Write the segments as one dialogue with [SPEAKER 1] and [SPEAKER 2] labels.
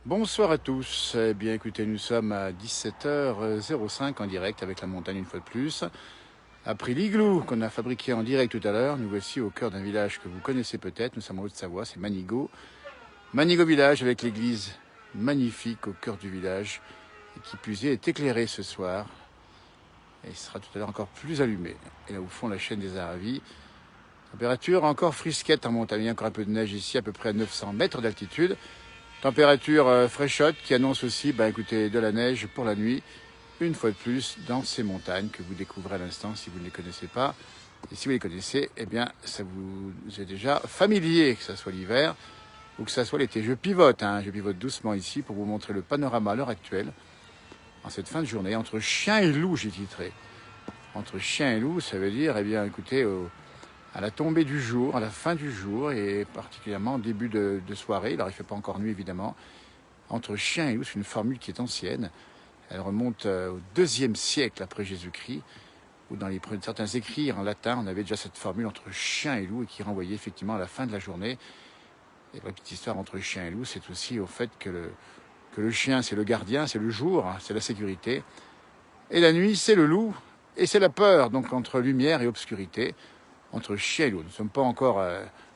[SPEAKER 1] Bonsoir à tous. Eh bien, écoutez, nous sommes à 17h05 en direct avec la montagne une fois de plus. Après l'igloo qu'on a fabriqué en direct tout à l'heure, nous voici au cœur d'un village que vous connaissez peut-être. Nous sommes en Haute-Savoie, c'est Manigot. Manigot village avec l'église magnifique au cœur du village et qui plus est éclairée ce soir. Et il sera tout à l'heure encore plus allumé. Et là au fond, la chaîne des Aravis. Température encore frisquette en montagne. Il y a encore un peu de neige ici, à peu près à 900 mètres d'altitude. Température fraîchotte qui annonce aussi écoutez, de la neige pour la nuit, une fois de plus, dans ces montagnes que vous découvrez à l'instant si vous ne les connaissez pas. Et si vous les connaissez, eh bien, ça vous est déjà familier, que ce soit l'hiver ou que ce soit l'été. Je pivote doucement ici pour vous montrer le panorama à l'heure actuelle, en cette fin de journée, entre chien et loup, j'ai titré. Entre chien et loup, ça veut dire, écoutez, à la tombée du jour, à la fin du jour, et particulièrement en début de soirée, alors il ne fait pas encore nuit évidemment, entre chien et loup, c'est une formule qui est ancienne. Elle remonte au IIe siècle après Jésus-Christ, où dans certains écrits en latin, on avait déjà cette formule entre chien et loup et qui renvoyait effectivement à la fin de la journée. Et la petite histoire entre chien et loup, c'est aussi au fait que le chien, c'est le gardien, c'est le jour, c'est la sécurité. Et la nuit, c'est le loup et c'est la peur. Donc entre lumière et obscurité, entre chien et loup. Nous ne sommes pas encore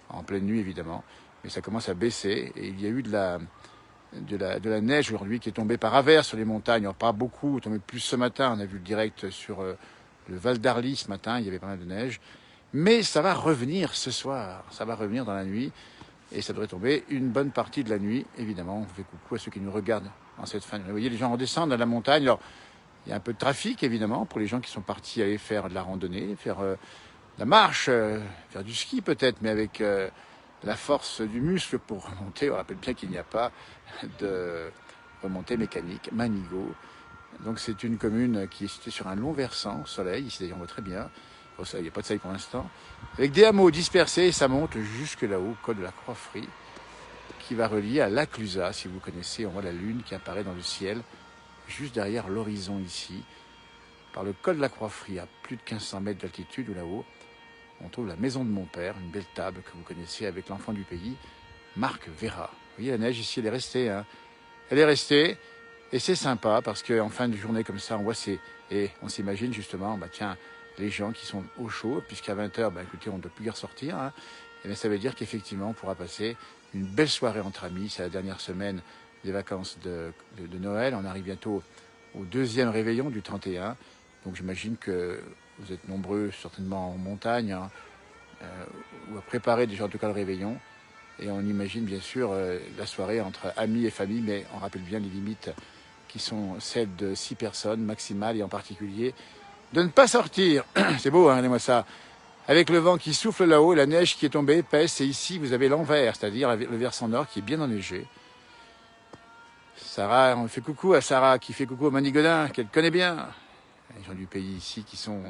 [SPEAKER 1] en pleine nuit, évidemment, mais ça commence à baisser. Et il y a eu de la neige aujourd'hui qui est tombée par avers sur les montagnes. Alors, pas beaucoup, tombée plus ce matin. On a vu le direct sur le Val d'Arly ce matin, il y avait pas mal de neige. Mais ça va revenir ce soir, ça va revenir dans la nuit. Et ça devrait tomber une bonne partie de la nuit, évidemment. On fait coucou à ceux qui nous regardent en cette fin de nuit. Vous voyez, les gens redescendent à la montagne. Alors, il y a un peu de trafic, évidemment, pour les gens qui sont partis aller faire de la randonnée, faire de la marche, faire du ski peut-être, mais avec la force du muscle pour remonter. On rappelle bien qu'il n'y a pas de remontée mécanique. Manigot. Donc c'est une commune qui est située sur un long versant, soleil. Ici d'ailleurs on voit très bien. Bon, il n'y a pas de soleil pour l'instant. Avec des hameaux dispersés, et ça monte jusque là-haut, col de la Croix-Frie, qui va relier à Laclusaz. Si vous connaissez, on voit la lune qui apparaît dans le ciel, juste derrière l'horizon ici. Par le col de la Croix-Frie, à plus de 1500 mètres d'altitude, ou là-haut, on trouve la maison de mon père, une belle table que vous connaissez avec l'enfant du pays, Marc Vera. Vous voyez, la neige ici, elle est restée. Elle est restée. Et c'est sympa parce qu'en fin de journée comme ça, on voit et on s'imagine justement, tiens, les gens qui sont au chaud, puisqu'à 20h, écoutez, on ne doit plus y ressortir. Et bien, ça veut dire qu'effectivement, on pourra passer une belle soirée entre amis. C'est la dernière semaine des vacances de Noël. On arrive bientôt au deuxième réveillon du 31. Donc j'imagine que vous êtes nombreux, certainement en montagne, ou à préparer déjà en tout cas le réveillon. Et on imagine bien sûr la soirée entre amis et famille, mais on rappelle bien les limites qui sont celles de 6 personnes maximales, et en particulier de ne pas sortir. C'est beau, regardez-moi ça. Avec le vent qui souffle là-haut, la neige qui est tombée épaisse, et ici vous avez l'envers, c'est-à-dire le versant nord qui est bien enneigé. Sarah, on fait coucou à Sarah qui fait coucou au Manigodin, qu'elle connaît bien. Les gens du pays ici qui sont,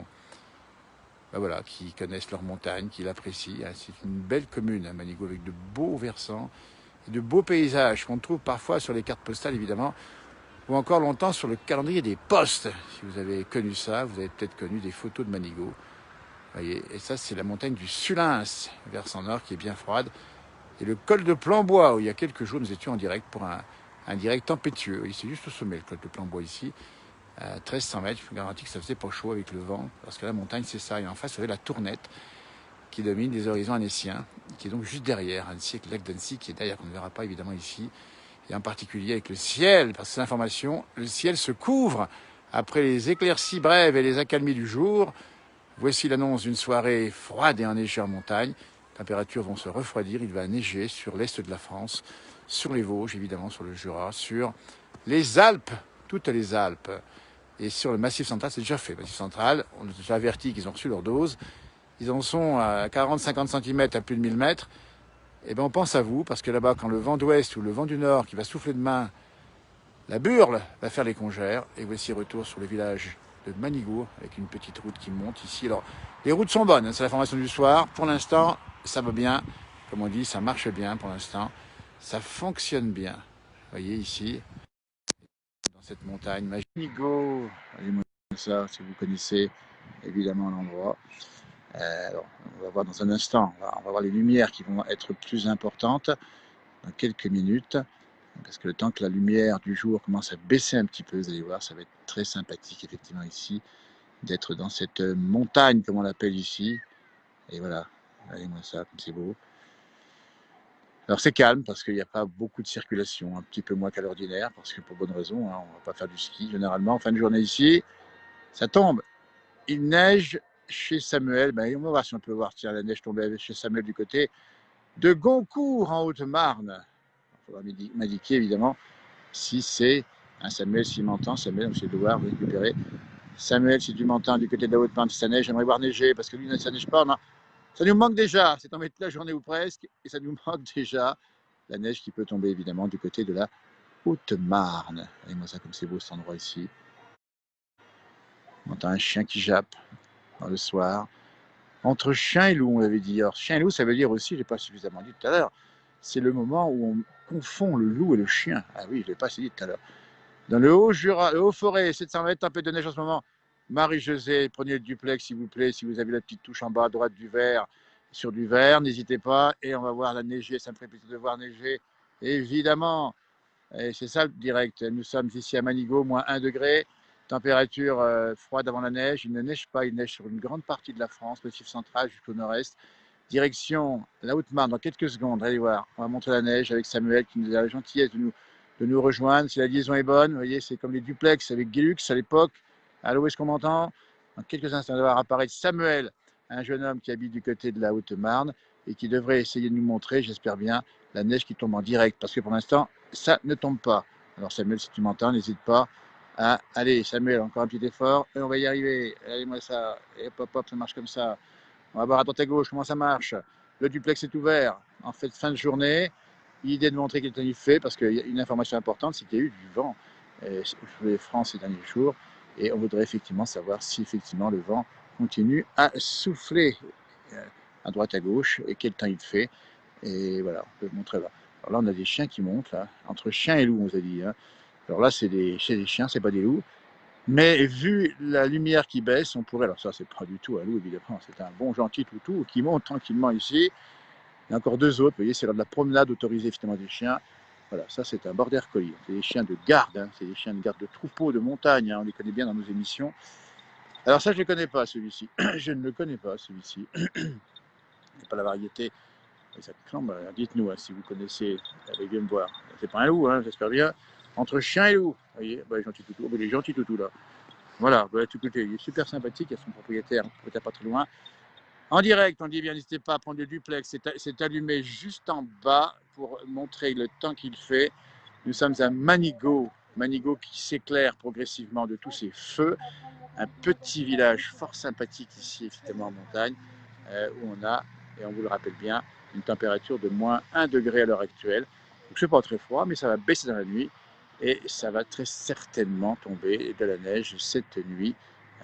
[SPEAKER 1] voilà, qui connaissent leur montagne, qui l'apprécient. C'est une belle commune, Manigot, avec de beaux versants et de beaux paysages qu'on trouve parfois sur les cartes postales, évidemment, ou encore longtemps sur le calendrier des postes. Si vous avez connu ça, vous avez peut-être connu des photos de Manigot. Voyez, et ça, c'est la montagne du Sulins, versant nord, qui est bien froide. Et le col de Planbois, où il y a quelques jours, nous étions en direct pour un direct tempétueux. C'est juste au sommet, le col de Planbois ici. À 1300 mètres, je vous garantis que ça faisait pas chaud avec le vent, parce que la montagne, c'est ça. Et en face, vous avez la Tournette, qui domine les horizons annéciens, qui est donc juste derrière Annecy, avec le lac d'Annecy, qui est derrière, qu'on ne verra pas évidemment ici. Et en particulier avec le ciel, parce que c'est l'information, le ciel se couvre après les éclaircies brèves et les accalmies du jour. Voici l'annonce d'une soirée froide et enneigée en montagne. Les températures vont se refroidir, il va neiger sur l'est de la France, sur les Vosges, évidemment, sur le Jura, sur les Alpes, toutes les Alpes. Et sur le Massif central, c'est déjà fait. Le Massif central, on a déjà averti qu'ils ont reçu leur dose. Ils en sont à 40-50 cm à plus de 1000 mètres. Eh bien, on pense à vous, parce que là-bas, quand le vent d'ouest ou le vent du nord qui va souffler demain, la burle va faire les congères. Et voici retour sur le village de Manigour, avec une petite route qui monte ici. Alors, les routes sont bonnes, c'est la formation du soir. Pour l'instant, ça va bien. Comme on dit, ça marche bien pour l'instant. Ça fonctionne bien. Vous voyez ici, dans cette montagne magique. Manigo, allez-moi ça, si vous connaissez évidemment l'endroit. Alors, on va voir dans un instant, on va voir les lumières qui vont être plus importantes dans quelques minutes. parce que le temps que la lumière du jour commence à baisser un petit peu, vous allez voir, ça va être très sympathique effectivement ici, d'être dans cette montagne, comme on l'appelle ici. Et voilà, regardez-moi ça, comme c'est beau. Alors c'est calme parce qu'il n'y a pas beaucoup de circulation, un petit peu moins qu'à l'ordinaire, parce que pour bonne raison, hein, on ne va pas faire du ski. Généralement, en fin de journée ici, ça tombe. Il neige chez Samuel. Ben, on va voir si on peut voir tiens, la neige tomber chez Samuel du côté de Goncourt en Haute-Marne. Il faudra m'indiquer évidemment si c'est un Samuel, s'il m'entend. Samuel, je vais devoir récupérer. Samuel, si tu m'entends du côté de la Haute-Marne, si ça neige, j'aimerais voir neiger parce que lui, ça neige pas. Ça nous manque déjà. C'est tombé toute la journée ou presque et ça nous manque déjà. La neige qui peut tomber évidemment du côté de la Haute-Marne. Regardez-moi ça comme c'est beau cet endroit ici. On entend un chien qui jappe dans le soir. Entre chien et loup, on avait dit. Alors, chien et loup, ça veut dire aussi, je n'ai pas suffisamment dit tout à l'heure, c'est le moment où on confond le loup et le chien. Ah oui, je ne l'ai pas assez dit tout à l'heure. Dans le Haut-Jura, le Haut-Forêt, 700 mètres, tempête de neige en ce moment. Marie-Josée, prenez le duplex s'il vous plaît, si vous avez la petite touche en bas à droite du vert, sur du vert, n'hésitez pas. Et on va voir la neiger, ça me ferait plaisir de voir neiger, évidemment. Et c'est ça le direct. Nous sommes ici à Manigo, moins 1 degré. Température froide avant la neige. Il ne neige pas, il neige sur une grande partie de la France, Massif central jusqu'au nord-est. Direction la Haute-Marne dans quelques secondes. Allez voir, on va montrer la neige avec Samuel qui nous a la gentillesse de nous rejoindre. Si la liaison est bonne, vous voyez, c'est comme les duplex avec Gilux à l'époque. Allô, est-ce qu'on m'entend? Dans quelques instants, on va voir apparaître Samuel, un jeune homme qui habite du côté de la Haute-Marne et qui devrait essayer de nous montrer, j'espère bien, la neige qui tombe en direct. Parce que pour l'instant, ça ne tombe pas. Alors Samuel, si tu m'entends, n'hésite pas à... Allez, Samuel, encore un petit effort et on va y arriver. Allez-moi ça. Et hop, hop, ça marche comme ça. On va voir à droite à gauche comment ça marche. Le duplex est ouvert en fait fin de journée. L'idée de montrer quel temps il fait, parce qu'il y a une information importante, c'est qu'il y a eu du vent sur les France ces derniers jours. Et on voudrait effectivement savoir si effectivement le vent continue à souffler à droite à gauche et quel temps il fait. Et voilà, on peut montrer là. Alors là, on a des chiens qui montent, là, entre chien et loup, on s'est dit. Hein. Alors là, c'est des chiens, c'est pas des loups. Mais vu la lumière qui baisse, on pourrait, alors ça c'est pas du tout un loup évidemment, c'est un bon gentil toutou qui monte tranquillement ici. Il y a encore deux autres, vous voyez, c'est lors de la promenade autorisée finalement des chiens. Voilà, ça c'est un border collie, c'est des chiens de garde, hein. C'est des chiens de garde de troupeau, de montagne, hein. On les connaît bien dans nos émissions. Alors ça je ne le connais pas celui-ci, je ne le connais pas celui-ci, c'est pas la variété. Et ça clambe, dites-nous hein, si vous connaissez, allez bien me voir. C'est pas un loup, hein, j'espère bien. Entre chien et loup, vous voyez, bah, les gentils toutous, oh, les gentils toutous là. Voilà, bah, écoutez, il est super sympathique, il y a son propriétaire, peut-être pas très loin. En direct, on dit bien, n'hésitez pas à prendre le duplex, c'est allumé juste en bas pour montrer le temps qu'il fait. Nous sommes à Manigo, Manigo qui s'éclaire progressivement de tous ses feux. Un petit village fort sympathique ici, effectivement en montagne, où on a, et on vous le rappelle bien, une température de moins 1 degré à l'heure actuelle. Donc c'est pas très froid, mais ça va baisser dans la nuit. Et ça va très certainement tomber de la neige cette nuit.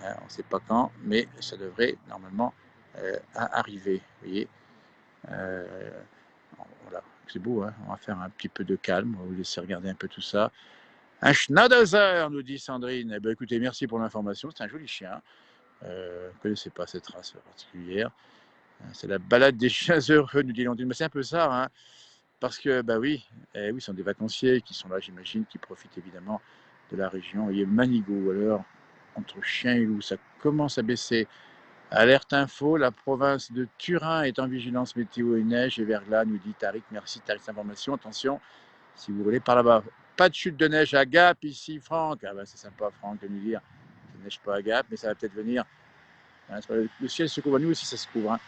[SPEAKER 1] On ne sait pas quand, mais ça devrait normalement arriver. Vous voyez, voilà, c'est beau, hein, on va faire un petit peu de calme, on va vous laisser regarder un peu tout ça. Un Schnauzer, nous dit Sandrine. Eh bien, écoutez, merci pour l'information, c'est un joli chien. Je ne connaissais pas cette race particulière. C'est la balade des chiens heureux, nous dit Landine. Mais c'est un peu ça, hein, parce que, bah oui, oui, ce sont des vacanciers qui sont là, j'imagine, qui profitent évidemment de la région. Vous voyez, Manigo, alors, entre chien et loup, ça commence à baisser. Alerte info, la province de Turin est en vigilance météo et neige et verglas, nous dit Tariq. Merci Tariq, information. Attention, si vous voulez par là-bas. Pas de chute de neige à Gap ici, Franck. Ah ben c'est sympa, Franck, de nous dire. Ça ne neige pas à Gap, mais ça va peut-être venir. Hein, le ciel se couvre, nous aussi ça se couvre. Hein.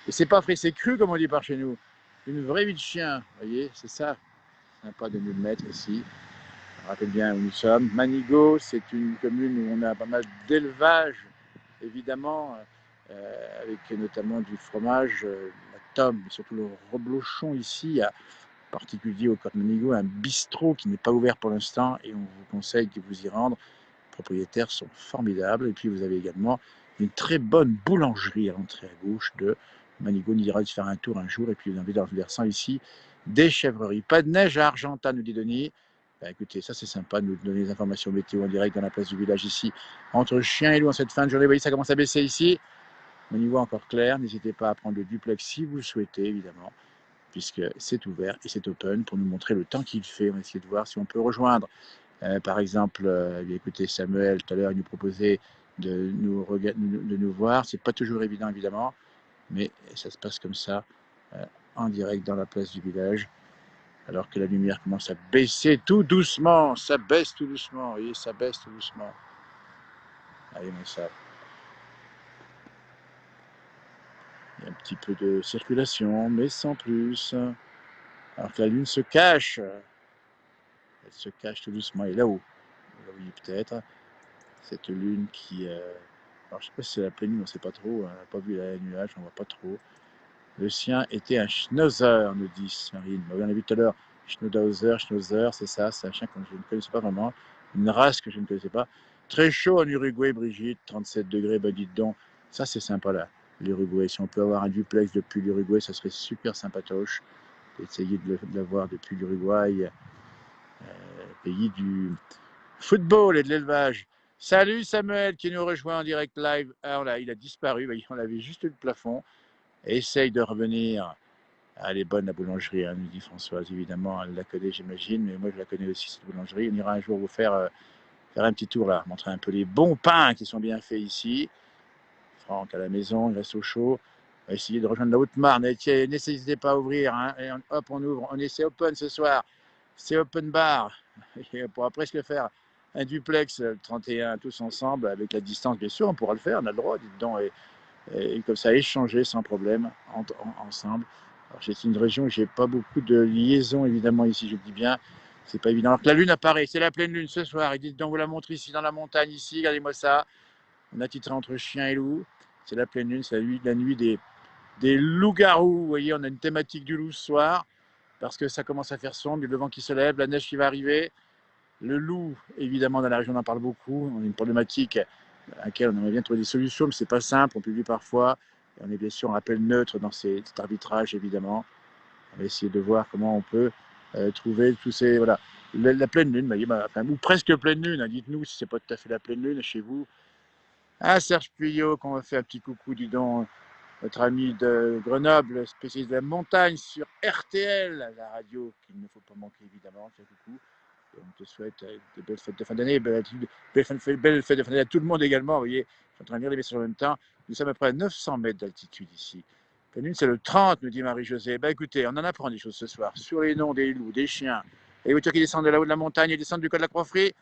[SPEAKER 1] Et c'est pas frais, c'est cru, comme on dit par chez nous. Une vraie vie de chien, vous voyez, c'est ça. Sympa de nous le mettre ici. On rappelle bien où nous sommes. Manigo, c'est une commune où on a pas mal d'élevage, évidemment, avec notamment du fromage, la tome, mais surtout le reblochon ici. Il y a en particulier au Côte Manigo un bistrot qui n'est pas ouvert pour l'instant et on vous conseille de vous y rendre. Les propriétaires sont formidables. Et puis vous avez également une très bonne boulangerie à l'entrée à gauche de Manigo. On ira de faire un tour un jour et puis dans le versant ici des chèvreries. Pas de neige à Argentat, nous dit Denis. Ben écoutez, ça c'est sympa de nous donner des informations météo en direct dans la place du village ici. Entre chien et loup en cette fin de journée, vous voyez, ça commence à baisser ici. Au niveau encore clair, n'hésitez pas à prendre le duplex si vous le souhaitez, évidemment. puisque c'est ouvert et c'est open pour nous montrer le temps qu'il fait. On va essayer de voir si on peut rejoindre. Par exemple, écoutez, Samuel, tout à l'heure, il nous proposait de nous voir. C'est pas toujours évident, évidemment, mais ça se passe comme ça, en direct dans la place du village, alors que la lumière commence à baisser tout doucement. Ça baisse tout doucement, vous voyez, ça baisse tout doucement. Allez, mais ça. Il y a un petit peu de circulation, mais sans plus. Alors que la lune se cache. Elle se cache tout doucement. Et là-haut, vous la voyez peut-être, cette lune qui... alors je sais pas si c'est la pleine lune, on ne sait pas trop. On n'a pas vu les nuages, on ne voit pas trop. Le sien était un Schnauzer, nous dit Marine. On a vu tout à l'heure, Schnauzer, c'est ça, c'est un chien que je ne connaissais pas vraiment. Une race que je ne connaissais pas. Très chaud en Uruguay, Brigitte, 37 degrés, bah dites donc. Ça, c'est sympa là, l'Uruguay. Si on peut avoir un duplex depuis l'Uruguay, ça serait super sympatoche. Essayer de l'avoir depuis l'Uruguay, pays du football et de l'élevage. Salut Samuel qui nous rejoint en direct live. Alors là, il a disparu, on avait juste le plafond. Essaye de revenir. Elle est bonne la boulangerie, nous dit Françoise, évidemment, elle la connaît j'imagine, mais moi je la connais aussi cette boulangerie. On ira un jour vous faire un petit tour là, montrer un peu les bons pains qui sont bien faits ici. Franck à la maison, il reste au chaud. On va essayer de rejoindre la Haute-Marne. N'hésitez pas à ouvrir, hein. Et hop, on ouvre. C'est open ce soir. C'est open bar. Et on pourra presque faire un duplex 31 tous ensemble, avec la distance, bien sûr, on pourra le faire, on a le droit, dites donc. Et comme ça, échanger sans problème ensemble. C'est une région où j'ai pas beaucoup de liaisons, évidemment, ici, je le dis bien. C'est pas évident. Alors que la lune apparaît, c'est la pleine lune ce soir. Et dites donc, vous la montre ici dans la montagne, ici, regardez-moi ça. On a titré entre chien et loup. C'est la pleine lune, c'est la nuit des loups-garous. Vous voyez, on a une thématique du loup ce soir, parce que ça commence à faire sombre, le vent qui se lève, la neige qui va arriver. Le loup, évidemment, dans la région, on en parle beaucoup. On a une problématique à laquelle on aimerait bien trouver des solutions, mais c'est pas simple, on publie parfois. Et on est bien sûr en rappel neutre dans cet arbitrage, évidemment. On va essayer de voir comment on peut trouver tous ces... Voilà. La pleine lune, enfin, ou presque pleine lune, hein. Dites-nous si c'est pas tout à fait la pleine lune chez vous. Ah, Serge Puyot, qu'on va faire un petit coucou, dis donc, notre ami de Grenoble, spécialiste de la montagne sur RTL, la radio qu'il ne faut pas manquer, évidemment. Tiens, coucou. Et on te souhaite de belles fêtes de fin d'année, belles fêtes de fin d'année à tout le monde également. Vous voyez, je suis en train de lire les messages en même temps. Nous sommes à près de 900 mètres d'altitude ici. La lune, c'est le 30, nous dit Marie-Josée. Ben écoutez, on en apprend des choses ce soir sur les noms des loups, des chiens, et les voitures qui descendent de là-haut de la montagne et descendent du col de la Croix-Frie.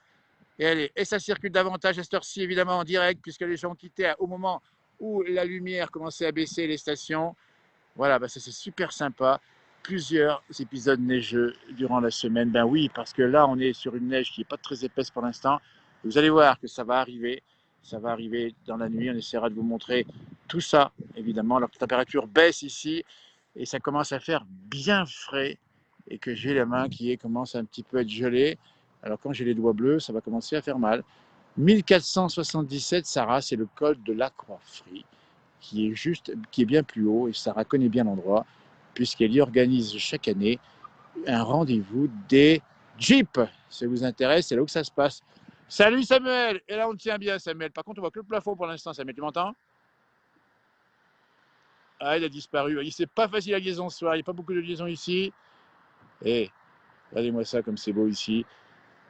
[SPEAKER 1] Et ça circule davantage à cette heure-ci, évidemment, en direct, puisque les gens quittaient au moment où la lumière commençait à baisser les stations. Voilà, ça c'est super sympa. Plusieurs épisodes neigeux durant la semaine. Ben oui, parce que là, on est sur une neige qui n'est pas très épaisse pour l'instant. Vous allez voir que ça va arriver. Ça va arriver dans la nuit. On essaiera de vous montrer tout ça, évidemment. Alors que la température baisse ici et ça commence à faire bien frais et que j'ai la main qui commence un petit peu à être gelée. Alors quand j'ai les doigts bleus, ça va commencer à faire mal. 1477, Sarah, c'est le col de la Croix-Frie qui est bien plus haut, et Sarah connaît bien l'endroit, puisqu'elle y organise chaque année un rendez-vous des Jeeps. Si ça vous intéresse, c'est là où ça se passe. Salut Samuel. Et là on tient bien Samuel. Par contre on voit que le plafond pour l'instant. Samuel, tu m'entends? Ah, il a disparu. C'est pas facile la liaison ce soir, il n'y a pas beaucoup de liaison ici. Et regardez-moi ça comme c'est beau ici.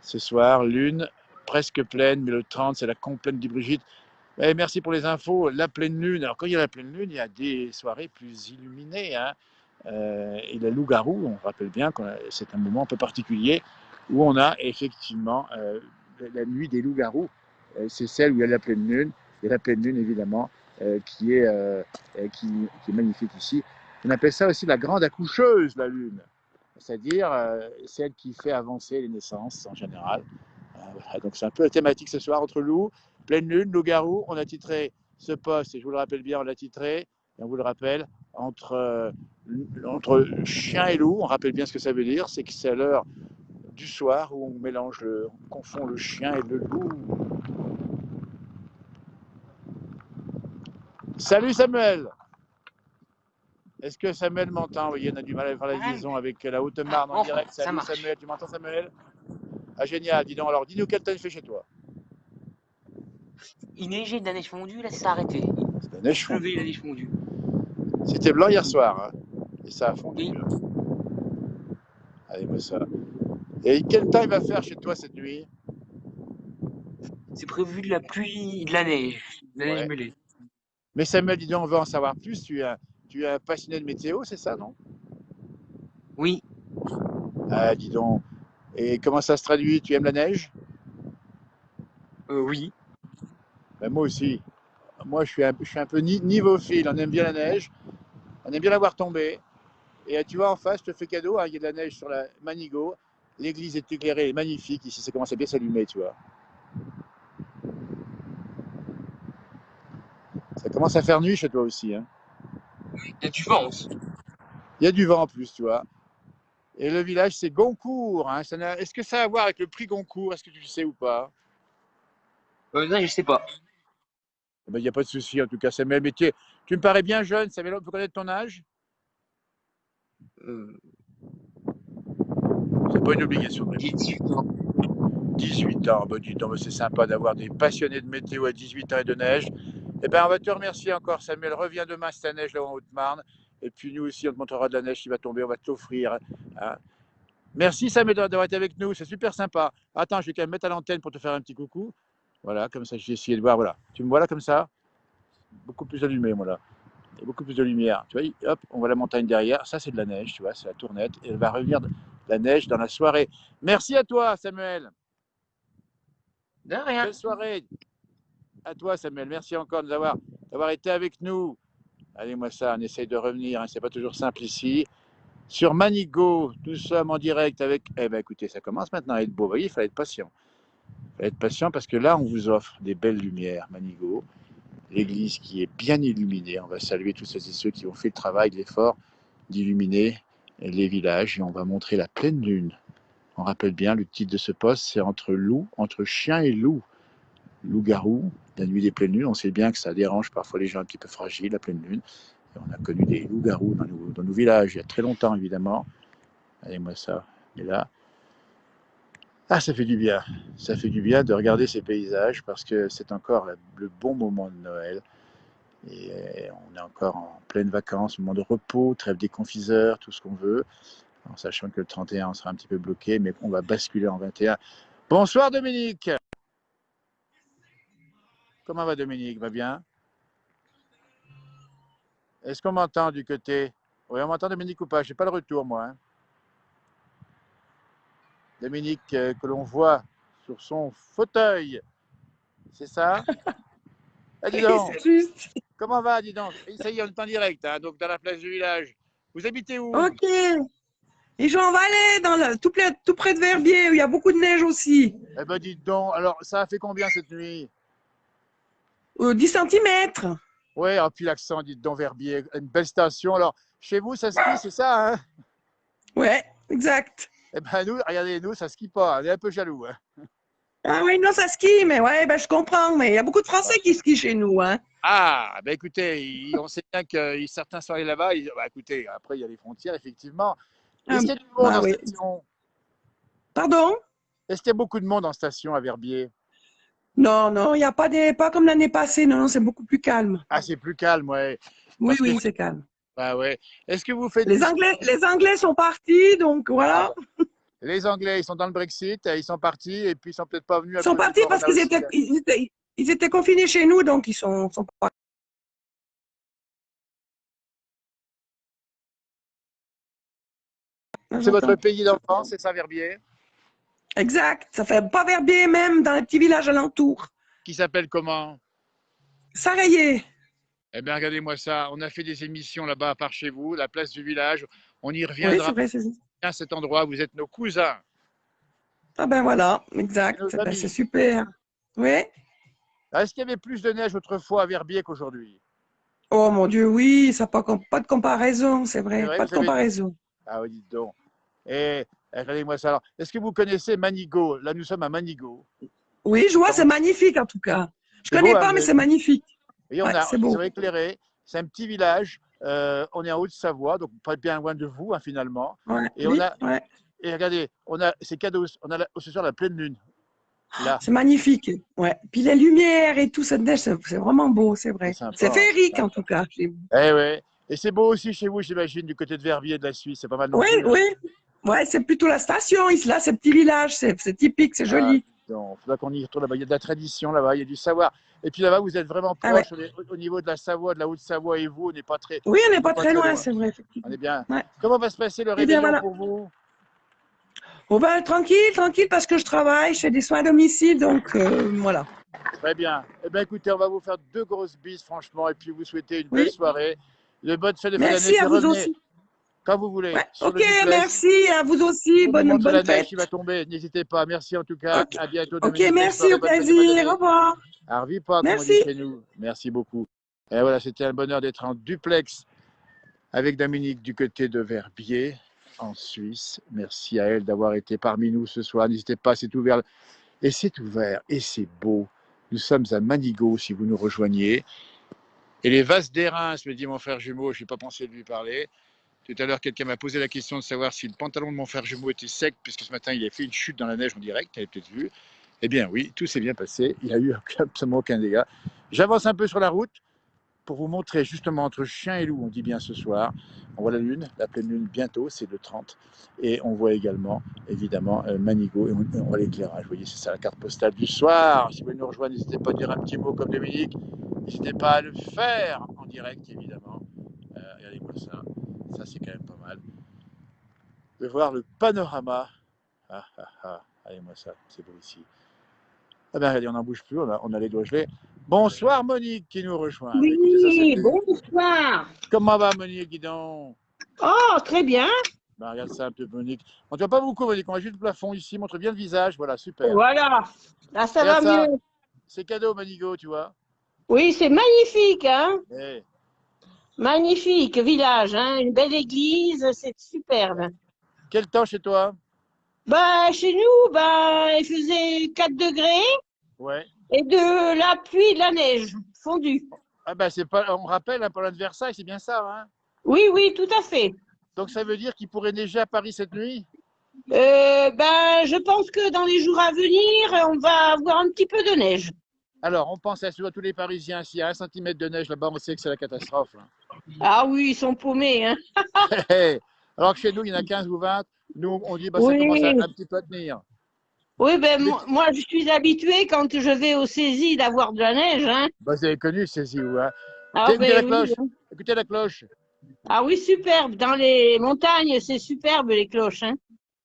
[SPEAKER 1] Ce soir, lune presque pleine, mais le 30 c'est la complète du Brigitte. Eh, merci pour les infos. La pleine lune. Alors, quand il y a la pleine lune, il y a des soirées plus illuminées, hein. Et le loup-garou, on rappelle bien que c'est un moment un peu particulier où on a effectivement la nuit des loups-garous. C'est celle où il y a la pleine lune. Et la pleine lune, évidemment, qui est magnifique ici. On appelle ça aussi la grande accoucheuse, la lune. C'est-à-dire celle qui fait avancer les naissances en général. Voilà, donc c'est un peu la thématique ce soir entre loups, pleine lune, loup-garou. On a titré ce poste, et je vous le rappelle bien, on l'a titré, et on vous le rappelle, entre chien et loup. On rappelle bien ce que ça veut dire, c'est que c'est à l'heure du soir où on confond le chien et le loup. Salut Samuel. Est-ce que Samuel m'entend? Oui, on a du mal à faire la liaison avec la Haute-Marne en direct. Salut Samuel, tu m'entends Samuel? Ah génial, dis donc, alors dis-nous quel temps il fait chez toi?
[SPEAKER 2] Il neigeait de la neige fondue, là, ça s'est arrêté.
[SPEAKER 1] C'est de la neige
[SPEAKER 2] fondue. La neige fondue.
[SPEAKER 1] C'était blanc hier soir, hein, et ça a fondu.
[SPEAKER 2] Oui.
[SPEAKER 1] Allez, moi ça. Et quel temps il va faire chez toi cette nuit?
[SPEAKER 2] C'est prévu de la pluie et de la neige
[SPEAKER 1] Ouais.
[SPEAKER 2] mêlée.
[SPEAKER 1] Mais Samuel, dis donc, on veut en savoir plus. Tu es un passionné de météo, c'est ça, non?
[SPEAKER 2] Oui,
[SPEAKER 1] Ah, dis donc. Et comment ça se traduit? Tu aimes la neige?
[SPEAKER 2] oui.
[SPEAKER 1] Ben, moi aussi. Moi, je suis un peu niveauphile. On aime bien la neige. On aime bien la voir tomber. Et tu vois, en face, je te fais cadeau, hein, il y a de la neige sur la Manigo. L'église est éclairée, elle est magnifique. Ici, ça commence à bien s'allumer, tu vois. Ça commence à faire nuit chez toi aussi, hein.
[SPEAKER 2] Il y a du vent aussi.
[SPEAKER 1] Il y a du vent en plus, tu vois. Et le village, c'est Goncourt, hein. Est-ce que ça a à voir avec le prix Goncourt? Est-ce que tu le sais ou pas?
[SPEAKER 2] Non, je sais pas.
[SPEAKER 1] Eh ben, il n'y a pas de souci, en tout cas, Samuel. Mais tu me parais bien jeune, Samuel, on peut connaître ton âge?
[SPEAKER 2] Euh,
[SPEAKER 1] C'est pas une obligation de
[SPEAKER 2] j'ai
[SPEAKER 1] répondre.
[SPEAKER 2] 18 ans.
[SPEAKER 1] 18 ans, bah, dis donc, c'est sympa d'avoir des passionnés de météo à 18 ans et de neige. Eh ben, on va te remercier encore, Samuel. Reviens demain si la neige là en Haute-Marne. Et puis nous aussi, on te montrera de la neige qui va tomber, on va t'offrir, hein. Merci, Samuel, d'avoir été avec nous, c'est super sympa. Attends, je vais quand même mettre à l'antenne pour te faire un petit coucou. Voilà, comme ça, j'ai essayé de voir. Voilà, tu me vois là comme ça? Beaucoup plus allumé, moi là. Il y a beaucoup plus de lumière. Tu vois, hop, on voit la montagne derrière. Ça, c'est de la neige, tu vois, c'est la tournette. Et elle va revenir de la neige dans la soirée. Merci à toi, Samuel.
[SPEAKER 2] De rien.
[SPEAKER 1] Belle soirée. À toi, Samuel. Merci encore d'avoir été avec nous. Allez, moi, ça, on essaye de revenir, hein. C'est pas toujours simple ici. Sur Manigo, nous sommes en direct avec. Eh bien, écoutez, ça commence maintenant à être beau. Vous voyez, il fallait être patient. Il fallait être patient parce que là, on vous offre des belles lumières, Manigo. L'église qui est bien illuminée. On va saluer tous ceux et ceux qui ont fait le travail, l'effort d'illuminer les villages. Et on va montrer la pleine lune. On rappelle bien, le titre de ce poste, c'est entre chien et loup. Loup-garou, la nuit des pleines lunes. On sait bien que ça dérange parfois les gens un petit peu fragiles, la pleine lune. Et on a connu des loups-garous dans nos villages il y a très longtemps, évidemment. Allez, moi, ça. Mais là, ah, ça fait du bien. Ça fait du bien de regarder ces paysages parce que c'est encore le bon moment de Noël. Et on est encore en pleine vacances, moment de repos, trêve des confiseurs, tout ce qu'on veut. En sachant que le 31, on sera un petit peu bloqué, mais on va basculer en 21. Bonsoir Dominique. Comment va Dominique? Va bien? Est-ce qu'on m'entend du côté? Oui, on m'entend Dominique ou pas? Je n'ai pas le retour, moi, hein. Dominique, que l'on voit sur son fauteuil. C'est ça? Ah, dis
[SPEAKER 3] Oui,
[SPEAKER 1] donc,
[SPEAKER 3] c'est juste.
[SPEAKER 1] comment va, dis donc? Ça y est, on est en direct, hein, donc dans la place du village. Vous habitez où?
[SPEAKER 3] Ok. Et j'en Valais, tout près de Verbier, où il y a beaucoup de neige aussi.
[SPEAKER 1] Eh ben, dites donc, alors, ça a fait combien cette nuit?
[SPEAKER 3] 10 centimètres.
[SPEAKER 1] Oui, ah, puis l'accent, dites donc, Verbier, une belle station. Alors, chez vous, ça skie, c'est ça, hein?
[SPEAKER 3] Ouais, exact.
[SPEAKER 1] Eh ben, nous, regardez, nous, ça skie pas. On est un peu jaloux, hein.
[SPEAKER 3] Ah oui, non, ça skie, mais ouais, ben, je comprends. Mais il y a beaucoup de Français qui skient chez nous, hein.
[SPEAKER 1] Ah, ben écoutez, on sait bien que certains sont allés là-bas. Bah, écoutez, après, il y a les frontières, effectivement.
[SPEAKER 3] Ah,
[SPEAKER 1] Est-ce qu'il y a du monde
[SPEAKER 3] bah
[SPEAKER 1] en
[SPEAKER 3] oui.
[SPEAKER 1] station?
[SPEAKER 3] Pardon?
[SPEAKER 1] Est-ce qu'il y a beaucoup de monde en station à Verbier?
[SPEAKER 3] Non, non, il n'y a pas comme l'année passée. Non, non, c'est beaucoup plus calme.
[SPEAKER 1] Ah, c'est plus calme, ouais.
[SPEAKER 3] Oui,
[SPEAKER 1] Parce que,
[SPEAKER 3] oui, c'est calme.
[SPEAKER 1] bah ouais. Est-ce que vous faites du ski?
[SPEAKER 3] Les Anglais sont partis, donc
[SPEAKER 1] Ah,
[SPEAKER 3] voilà.
[SPEAKER 1] bah, les Anglais, ils sont dans le Brexit, ils sont partis, et puis ils sont peut-être pas venus
[SPEAKER 3] Ils
[SPEAKER 1] à
[SPEAKER 3] sont
[SPEAKER 1] cause du
[SPEAKER 3] partis parce
[SPEAKER 1] corona aussi, hein.
[SPEAKER 3] ils étaient confinés chez nous, donc sont pas.
[SPEAKER 1] C'est votre
[SPEAKER 3] J'entends.
[SPEAKER 1] pays d'enfance, c'est ça, Verbier?
[SPEAKER 3] Exact. Ça fait pas Verbier même dans les petits villages alentours.
[SPEAKER 1] Qui s'appelle comment?
[SPEAKER 3] Sarayé.
[SPEAKER 1] Eh bien, regardez-moi ça. On a fait des émissions là-bas par chez vous, la place du village. On y
[SPEAKER 3] Oui,
[SPEAKER 1] reviendra
[SPEAKER 3] c'est vrai, c'est ça.
[SPEAKER 1] à cet endroit. Vous êtes nos cousins
[SPEAKER 3] Ah ben voilà,
[SPEAKER 1] et nos
[SPEAKER 3] exact. Ben, c'est
[SPEAKER 1] amis.
[SPEAKER 3] super. Oui.
[SPEAKER 1] Est-ce qu'il y avait plus de neige autrefois à Verbier qu'aujourd'hui?
[SPEAKER 3] Oh mon Dieu, oui, ça pas de comparaison, c'est
[SPEAKER 1] C'est
[SPEAKER 3] vrai,
[SPEAKER 1] vrai,
[SPEAKER 3] pas de
[SPEAKER 1] vous avez été.
[SPEAKER 3] comparaison.
[SPEAKER 1] Ah oui, dites donc. Et regardez-moi ça. Alors, est-ce que vous connaissez Manigo? Là, nous sommes à Manigo.
[SPEAKER 3] Oui, je vois, c'est
[SPEAKER 1] Donc,
[SPEAKER 3] magnifique en tout cas. Je
[SPEAKER 1] c'est beau,
[SPEAKER 3] connais
[SPEAKER 1] hein,
[SPEAKER 3] pas,
[SPEAKER 1] vous
[SPEAKER 3] mais
[SPEAKER 1] avez
[SPEAKER 3] c'est
[SPEAKER 1] vu?
[SPEAKER 3] magnifique.
[SPEAKER 1] Et
[SPEAKER 3] Ouais, c'est
[SPEAKER 1] ils
[SPEAKER 3] beau.
[SPEAKER 1] ont éclairé. C'est un petit village. On est en Haute-Savoie, donc pas bien loin de vous, hein, finalement.
[SPEAKER 3] Ouais,
[SPEAKER 1] Et
[SPEAKER 3] oui, ouais.
[SPEAKER 1] regardez, on a ces cadeaux. On a ce soir la pleine lune. Là,
[SPEAKER 3] C'est magnifique. Ouais. Puis les lumières et tout, cette neige, c'est vraiment beau, c'est
[SPEAKER 1] c'est
[SPEAKER 3] vrai.
[SPEAKER 1] sympa,
[SPEAKER 3] C'est
[SPEAKER 1] hein, c'est
[SPEAKER 3] féerique en
[SPEAKER 1] sympa.
[SPEAKER 3] tout cas.
[SPEAKER 1] Eh ouais. Et c'est beau aussi chez vous, j'imagine, du côté de Verviers, de la Suisse. C'est pas mal non
[SPEAKER 3] Oui,
[SPEAKER 1] plus, hein.
[SPEAKER 3] oui. Ouais, c'est plutôt la station, ici, là, c'est petit village, c'est typique, c'est
[SPEAKER 1] Ah,
[SPEAKER 3] joli.
[SPEAKER 1] donc, il faudra qu'on y retourne là-bas. Il y a de la tradition là-bas, il y a du savoir. Et puis là-bas, vous êtes vraiment
[SPEAKER 3] Ah ouais.
[SPEAKER 1] proche au niveau de la Savoie, de la Haute-Savoie et vous, on n'est pas très,
[SPEAKER 3] Oui, on n'est
[SPEAKER 1] on n'est
[SPEAKER 3] pas
[SPEAKER 1] pas
[SPEAKER 3] très
[SPEAKER 1] très
[SPEAKER 3] loin,
[SPEAKER 1] loin.
[SPEAKER 3] c'est vrai,
[SPEAKER 1] On
[SPEAKER 3] effectivement.
[SPEAKER 1] est bien.
[SPEAKER 3] Ouais.
[SPEAKER 1] Comment va se passer le
[SPEAKER 3] Eh bien,
[SPEAKER 1] réveillon
[SPEAKER 3] voilà.
[SPEAKER 1] pour vous?
[SPEAKER 3] Bon, ben, tranquille, tranquille, parce que je travaille, je fais des soins à domicile, donc voilà.
[SPEAKER 1] Très bien. Eh bien, écoutez, on va vous faire 2 grosses bises, franchement, et puis vous souhaiter une belle
[SPEAKER 3] Oui,
[SPEAKER 1] soirée, de bonnes fêtes de fin d'année,
[SPEAKER 3] merci
[SPEAKER 1] puis
[SPEAKER 3] à vous
[SPEAKER 1] revenez
[SPEAKER 3] aussi.
[SPEAKER 1] quand vous voulez
[SPEAKER 3] Ouais,
[SPEAKER 1] sur
[SPEAKER 3] ok,
[SPEAKER 1] le duplex.
[SPEAKER 3] merci à vous aussi,
[SPEAKER 1] On vous montre
[SPEAKER 3] bonne
[SPEAKER 1] la neige qui va
[SPEAKER 3] fête.
[SPEAKER 1] tomber. N'hésitez pas. Merci en tout cas.
[SPEAKER 3] Ok,
[SPEAKER 1] À bientôt,
[SPEAKER 3] ok,
[SPEAKER 1] Dominique. Belle
[SPEAKER 3] merci,
[SPEAKER 1] soirée,
[SPEAKER 3] au
[SPEAKER 1] bonne fête de fin
[SPEAKER 3] plaisir, au
[SPEAKER 1] d'année.
[SPEAKER 3] revoir.
[SPEAKER 1] Arvi pas, comme on dit
[SPEAKER 3] Merci.
[SPEAKER 1] chez nous. Merci beaucoup. Et voilà, c'était un bonheur d'être en duplex avec Dominique du côté de Verbier, en Suisse. Merci à elle d'avoir été parmi nous ce soir. N'hésitez pas, c'est ouvert. Et c'est ouvert, et c'est beau. Nous sommes à Manigot, si vous nous rejoignez. Et les vases d'airain, me dit mon frère jumeau, je n'ai pas pensé de lui parler. Tout à l'heure, quelqu'un m'a posé la question de savoir si le pantalon de mon frère jumeau était sec, puisque ce matin, il a fait une chute dans la neige en direct, tu avez peut-être vu. Eh bien oui, tout s'est bien passé, il n'y a eu absolument aucun dégât. J'avance un peu sur la route pour vous montrer justement entre chien et loup, on dit bien ce soir. On voit la lune, la pleine lune bientôt, c'est le 30. Et on voit également, évidemment, Manigot, et on voit l'éclairage. Vous voyez, c'est ça la carte postale du soir. Si vous voulez nous rejoindre, n'hésitez pas à dire un petit mot comme Dominique. N'hésitez pas à le faire en direct, évidemment. Regardez-moi ça. Ça, c'est quand même pas mal. De voir le panorama. Ah, ah, ah. Regardez-moi ça, c'est beau ici. Ah ben, regardez, on n'en bouge plus, on a les doigts gelés. Bonsoir Monique qui nous rejoint. Ben, écoutez, ça c'est
[SPEAKER 4] Oui,
[SPEAKER 1] plaisir.
[SPEAKER 4] bonsoir.
[SPEAKER 1] Comment va Monique, dis donc?
[SPEAKER 4] Oh, très bien.
[SPEAKER 1] Ben, regarde ça un peu Monique. On ne voit pas beaucoup Monique, on a juste le plafond ici, montre bien le visage, voilà, super.
[SPEAKER 4] Voilà. Là, ça va
[SPEAKER 1] Regarde ça,
[SPEAKER 4] mieux.
[SPEAKER 1] c'est cadeau Manigo, tu vois.
[SPEAKER 4] Oui, c'est magnifique, hein.
[SPEAKER 1] Eh,
[SPEAKER 4] Magnifique village, hein. Une belle église, c'est superbe.
[SPEAKER 1] quel temps chez toi?
[SPEAKER 4] Bah, chez nous, bah, il faisait 4 degrés
[SPEAKER 1] Ouais.
[SPEAKER 4] et de la pluie, de la neige fondue.
[SPEAKER 1] Ah ben c'est pas, on rappelle, hein, Paulin de Versailles, c'est bien ça, hein.
[SPEAKER 4] Oui, oui, tout à fait.
[SPEAKER 1] Donc ça veut dire qu'il pourrait neiger à Paris cette nuit?
[SPEAKER 4] Ben, je pense que dans les jours à venir, on va avoir un petit peu de neige.
[SPEAKER 1] Alors, on pense à tous les Parisiens, s'il y a 1 centimètre de neige là-bas, on sait que c'est la catastrophe. Hein.
[SPEAKER 4] Ah oui, ils sont paumés, hein.
[SPEAKER 1] Alors que chez nous, il y en a 15 ou 20. Nous, on dit, bah, ça commence
[SPEAKER 4] Oui.
[SPEAKER 1] un petit peu à tenir.
[SPEAKER 4] Oui, ben
[SPEAKER 1] Mais,
[SPEAKER 4] moi, je suis habituée quand je vais au saisies d'avoir de la neige, hein.
[SPEAKER 1] bah, vous avez connu, c'est où, hein.
[SPEAKER 4] Ah
[SPEAKER 1] Écoutez la
[SPEAKER 4] ben oui.
[SPEAKER 1] cloche. Écoutez la cloche.
[SPEAKER 4] Ah oui, superbe. Dans les montagnes, c'est superbe les cloches, hein.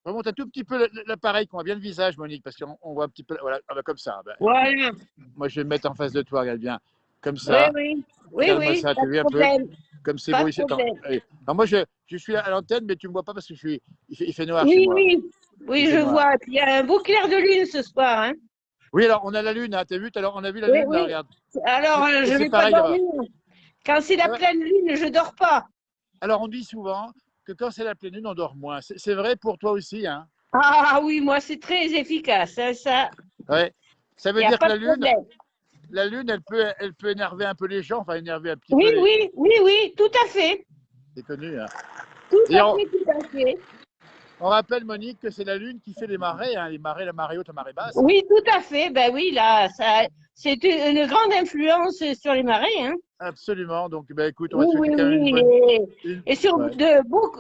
[SPEAKER 1] Remonte un tout petit peu l'appareil, qu'on voit bien le visage, Monique, parce qu'on voit un petit peu. Voilà, ah bah, comme ça. Bah, écoute,
[SPEAKER 4] Voilà.
[SPEAKER 1] moi, je vais me mettre en face de toi, regarde bien. Comme
[SPEAKER 4] Oui,
[SPEAKER 1] ça.
[SPEAKER 4] oui. Oui,
[SPEAKER 1] Regarde-moi
[SPEAKER 4] oui,
[SPEAKER 1] ça,
[SPEAKER 4] pas
[SPEAKER 1] tu
[SPEAKER 4] de
[SPEAKER 1] vois un peu.
[SPEAKER 4] problème.
[SPEAKER 1] Comme c'est
[SPEAKER 4] Pas
[SPEAKER 1] beau
[SPEAKER 4] de
[SPEAKER 1] ici. Attends,
[SPEAKER 4] problème.
[SPEAKER 1] allez. Alors, moi, je suis à l'antenne, mais tu ne me vois pas parce que il fait noir chez
[SPEAKER 4] Oui,
[SPEAKER 1] moi.
[SPEAKER 4] oui.
[SPEAKER 1] Il
[SPEAKER 4] Oui,
[SPEAKER 1] fait
[SPEAKER 4] je
[SPEAKER 1] noir.
[SPEAKER 4] vois. Et puis, il y a un beau clair de lune ce soir, hein.
[SPEAKER 1] Oui, alors, on a la lune, hein, t'as vu? Alors, on a vu la
[SPEAKER 4] Oui,
[SPEAKER 1] lune, là,
[SPEAKER 4] oui.
[SPEAKER 1] regarde.
[SPEAKER 4] Alors,
[SPEAKER 1] Et
[SPEAKER 4] je ne
[SPEAKER 1] c'est
[SPEAKER 4] vais pas
[SPEAKER 1] pareil là-bas.
[SPEAKER 4] dormir. Quand c'est la
[SPEAKER 1] Ah ouais.
[SPEAKER 4] pleine lune, je dors pas.
[SPEAKER 1] Alors, on dit souvent que quand c'est la pleine lune, on dort moins. C'est vrai pour toi aussi, hein?
[SPEAKER 4] Ah oui, moi, c'est très efficace, hein, ça.
[SPEAKER 1] Ouais. Ça
[SPEAKER 4] Il
[SPEAKER 1] veut
[SPEAKER 4] n'y a
[SPEAKER 1] dire que
[SPEAKER 4] pas de problème.
[SPEAKER 1] la lune, elle peut énerver un peu les gens, enfin énerver un petit
[SPEAKER 4] Oui,
[SPEAKER 1] peu les.
[SPEAKER 4] oui, oui, oui, tout à fait.
[SPEAKER 1] C'est connu, hein.
[SPEAKER 4] Tout
[SPEAKER 1] Et
[SPEAKER 4] à fait, tout à fait.
[SPEAKER 1] on rappelle, Monique, que c'est la lune qui fait les marées, hein, les marées, la marée haute, la marée basse. Hein.
[SPEAKER 4] Oui, tout à fait. Ben oui, là, ça, c'est une grande influence sur les marées, hein.
[SPEAKER 1] Absolument. Donc, ben, écoute, on va
[SPEAKER 4] Oui,
[SPEAKER 1] te souhaiter
[SPEAKER 4] oui,
[SPEAKER 1] quand même une
[SPEAKER 4] oui.
[SPEAKER 1] bonne.
[SPEAKER 4] Et sur,
[SPEAKER 1] Ouais.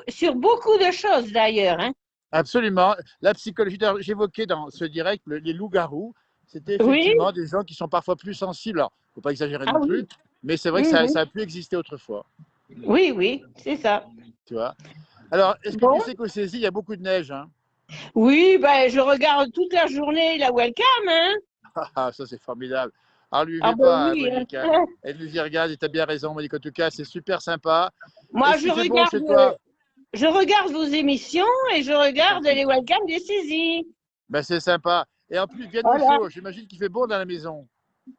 [SPEAKER 4] sur beaucoup de choses d'ailleurs, hein.
[SPEAKER 1] Absolument. La psychologie, j'évoquais dans ce direct les loups-garous. C'était
[SPEAKER 4] Oui,
[SPEAKER 1] effectivement des gens qui sont parfois plus sensibles. Alors, il ne faut pas exagérer
[SPEAKER 4] ah
[SPEAKER 1] non plus,
[SPEAKER 4] oui.
[SPEAKER 1] mais c'est vrai que
[SPEAKER 4] Mhm.
[SPEAKER 1] ça a pu exister autrefois.
[SPEAKER 4] Oui, oui, c'est ça.
[SPEAKER 1] Tu vois. Alors, est-ce que tu
[SPEAKER 4] Bon.
[SPEAKER 1] sais qu'au Cési, il y a beaucoup de neige, hein?
[SPEAKER 4] Oui, ben je regarde toute la journée la webcam, hein.
[SPEAKER 1] Ah, ça, c'est formidable. Alors, lui,
[SPEAKER 4] Ah
[SPEAKER 1] vais
[SPEAKER 4] ben
[SPEAKER 1] pas, hein,
[SPEAKER 4] oui, hein.
[SPEAKER 1] Monique. Hein. Elle nous y regarde et tu as bien raison, Monique. En tout cas, c'est super sympa.
[SPEAKER 4] Moi,
[SPEAKER 1] Est-ce qu'il fait beau chez toi?
[SPEAKER 4] je regarde vos émissions et je
[SPEAKER 1] C'est
[SPEAKER 4] regarde
[SPEAKER 1] gentil.
[SPEAKER 4] les webcams des saisies.
[SPEAKER 1] Ben, c'est sympa. Et en plus, bien au
[SPEAKER 4] Voilà.
[SPEAKER 1] chaud. J'imagine qu'il fait beau dans la maison.